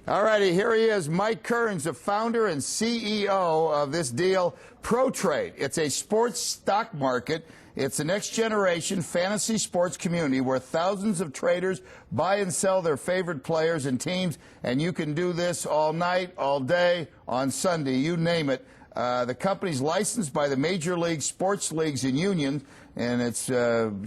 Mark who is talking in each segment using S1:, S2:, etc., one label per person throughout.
S1: All righty, here he is, Mike Kearns, the founder and CEO of this deal, ProTrade. It's a sports stock market. It's the next generation fantasy sports community where thousands of traders buy and sell their favorite players and teams, and you can do this all night, all day, on Sunday, you name it. The company's licensed by the major league sports leagues and unions, and it's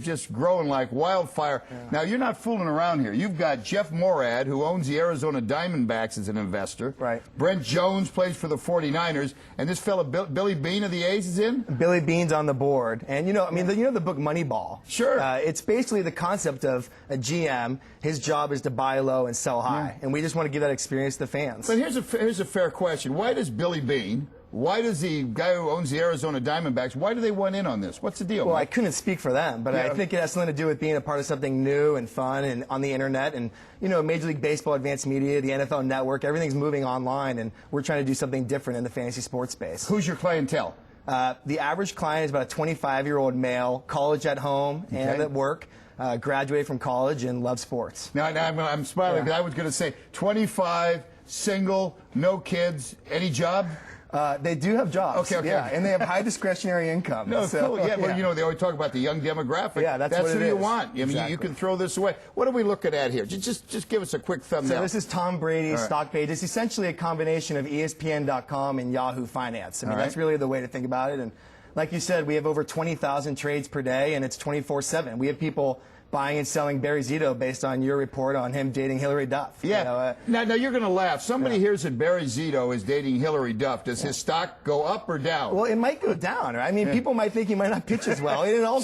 S1: just growing like wildfire. Yeah. Now, you're not fooling around here. You've got Jeff Morad, who owns the Arizona Diamondbacks as an investor.
S2: Right.
S1: Brent Jones plays for the 49ers, and this fella, Billy Beane of the A's, is in?
S2: Billy Beane's on the board. And, you know, I mean, you know the book Moneyball?
S1: Sure.
S2: It's basically the concept of a GM. His job is to buy low and sell high. And we just want to give that experience to fans.
S1: But here's a fair question. Why does Billy Beane, why does the guy who owns the Arizona Diamondbacks, why do they want in on this? What's the deal?
S2: Well,
S1: Mike?
S2: I couldn't speak for them, but I think it has something to do with being a part of something new and fun and on the internet. And, you know, Major League Baseball, Advanced Media, the NFL Network, everything's moving online, and we're trying to do something different in the fantasy sports space.
S1: Who's your clientele?
S2: The average client is about a 25-year-old male, college at home and at work. Graduated from college and loves sports.
S1: Now I'm smiling because I was going to say 25, single, no kids, any job?
S2: They do have jobs.
S1: Okay.
S2: Yeah, and they have high discretionary income.
S1: No, so, cool. Yeah, well, you know, they always talk about the young demographic.
S2: Yeah, that's what
S1: who
S2: it
S1: you
S2: is.
S1: want. I mean,
S2: Exactly.
S1: you can throw this away. What are we looking at here? Just give us a quick thumbnail.
S2: So this is Tom Brady's stock page. It's essentially a combination of ESPN.com and Yahoo Finance. I mean, that's really the way to think about it. And like you said, we have over 20,000 trades per day, and it's 24/7. We have people buying and selling Barry Zito based on your report on him dating Hillary Duff.
S1: Yeah.
S2: You know,
S1: now you're going to laugh. Somebody hears that Barry Zito is dating Hillary Duff. Does his stock go up or down?
S2: Well, it might go down. I mean, people might think he might not pitch as well. It all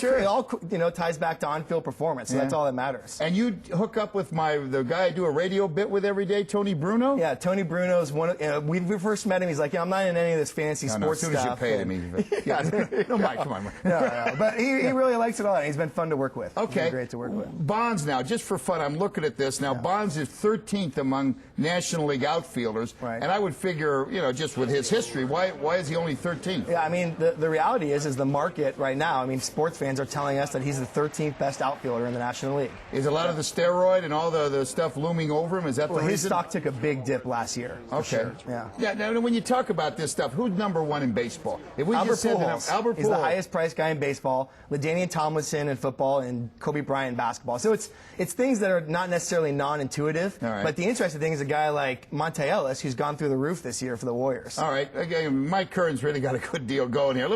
S2: you know, ties back to on-field performance. So that's all that matters.
S1: And you hook up with the guy I do a radio bit with every day, Tony Bruno?
S2: Yeah, Tony Bruno's one of, we first met him, he's like, yeah, I'm not in any of this fantasy sports
S1: stuff. As soon as you paid him, no, Mike, come on.
S2: No. But he really likes it all, and he's been fun to work with.
S1: Okay.
S2: He's been great to work with.
S1: Bonds now, just for fun, I'm looking at this now. Bonds is 13th among National League outfielders, and I would figure, you know, just with his history, why is he only 13th?
S2: Yeah, I mean, the reality is the market right now, I mean, sports fans are telling us that he's the 13th best outfielder in the National League.
S1: Is a lot of the steroid and all the stuff looming over him? Is that the reason?
S2: His stock took a big dip last year.
S1: Okay.
S2: Sure. Yeah.
S1: Now, when you talk about this stuff, who's number one in baseball? If we
S2: Albert
S1: just said
S2: Pujols.
S1: Albert Pujols.
S2: He's the highest priced guy in baseball. LaDainian Tomlinson in football, and Kobe Bryant in basketball. So it's things that are not necessarily non-intuitive. But the interesting thing is a guy like Monte Ellis, who's gone through the roof this year for the Warriors.
S1: All right. Again, Mike Kearns really got a good deal going here.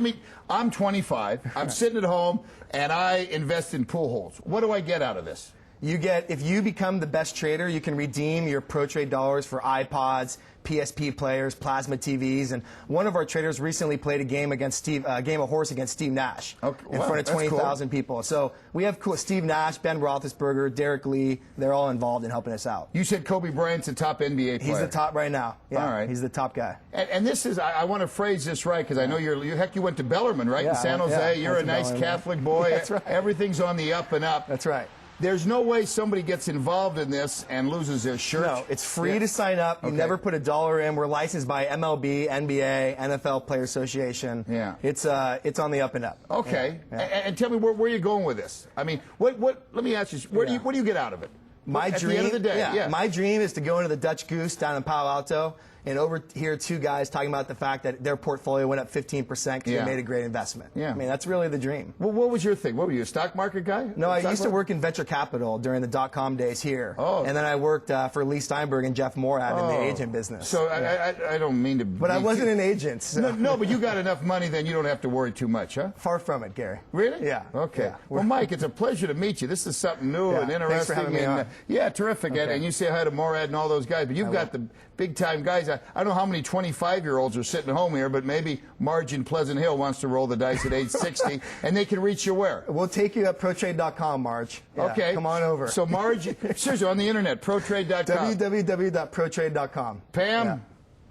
S1: I'm 25. I'm sitting at home, and I invest in Pujols. What do I get out of this?
S2: If you become the best trader, you can redeem your ProTrade dollars for iPods, PSP players, plasma TVs, and one of our traders recently played a game of horse against Steve Nash in front of 20,000 people. So we have Steve Nash, Ben Roethlisberger, Derek Lee. They're all involved in helping us out.
S1: You said Kobe Bryant's the top NBA player.
S2: He's the top right now. Yeah,
S1: all right.
S2: He's the top guy.
S1: And this is, I want to phrase this right, because I know you went to Bellarmine, right, in San Jose. You're a nice Catholic boy.
S2: That's right.
S1: Everything's on the up and up.
S2: That's right.
S1: There's no way somebody gets involved in this and loses their shirt.
S2: No, it's free to sign up. You never put $1 in. We're licensed by MLB, NBA, NFL Player Association.
S1: Yeah.
S2: It's on the up and up.
S1: Okay. And tell me where you're going with this. I mean, let me ask you, what do you get out of it?
S2: My dream,
S1: at the end of the day,
S2: my dream is to go into the Dutch Goose down in Palo Alto and overhear two guys talking about the fact that their portfolio went up 15% because they made a great investment. Yeah. I mean, that's really the dream.
S1: Well, what was your thing? What were you, a stock market guy?
S2: No, I used to work in venture capital during the dot-com days here. Oh. And then I worked for Lee Steinberg and Jeff Morad in the agent business.
S1: So I don't mean to...
S2: But I wasn't an agent. So.
S1: No, but you got enough money, then you don't have to worry too much, huh?
S2: Far from it, Gary.
S1: Really?
S2: Yeah.
S1: Okay.
S2: Yeah.
S1: Well, Mike, it's a pleasure to meet you. This is something new and interesting.
S2: Thanks for having me on.
S1: Yeah, terrific.
S2: Okay.
S1: And you say hi to Morad and all those guys, but you've got the big-time guys. I don't know how many 25-year-olds are sitting home here, but maybe Marge in Pleasant Hill wants to roll the dice at age 60, and they can reach you where?
S2: We'll take you at ProTrade.com, Marge. Yeah,
S1: okay.
S2: Come on over.
S1: So, Marge, seriously, on the internet, ProTrade.com.
S2: www.ProTrade.com.
S1: Pam,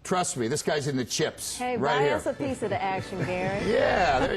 S1: trust me, this guy's in the chips.
S3: Hey,
S1: right
S3: buy
S1: here.
S3: us a piece of the action, Gary.
S1: Yeah.